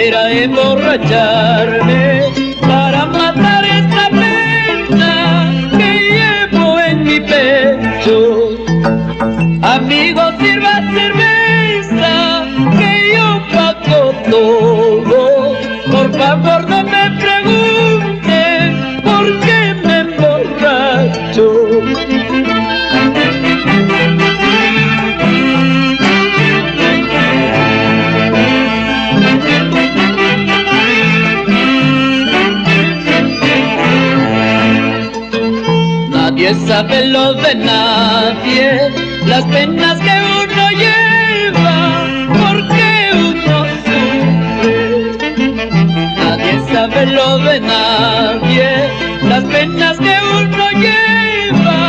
quisiera emborracharme para matar esta pena que llevo en mi pecho. Amigo, sirva cerveza, que yo pago todo. Por favor, no me pregunten por qué me emborracho. Nadie sabe lo de nadie, las penas que uno lleva, porque uno sufre. Nadie sabe lo de nadie, las penas que uno lleva,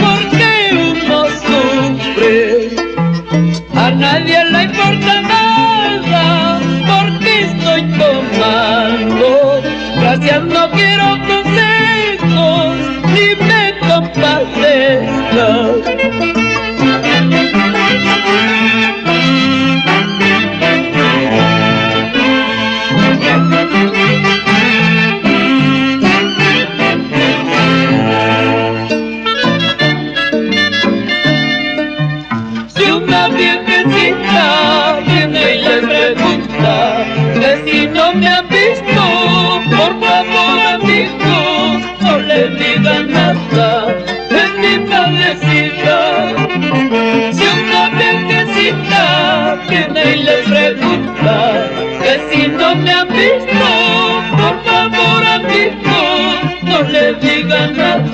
porque uno sufre. A nadie le importa nada, porque estoy tomando. Gracias, no quiero consejos, ni me compadezcas. Si una viejecita viene y le pregunta que si no me han visto, por favor, amigo, no le digan nada de mi padecida. Si una viejecita viene y le pregunta que si no me han visto, por favor, amigo, no le digan nada.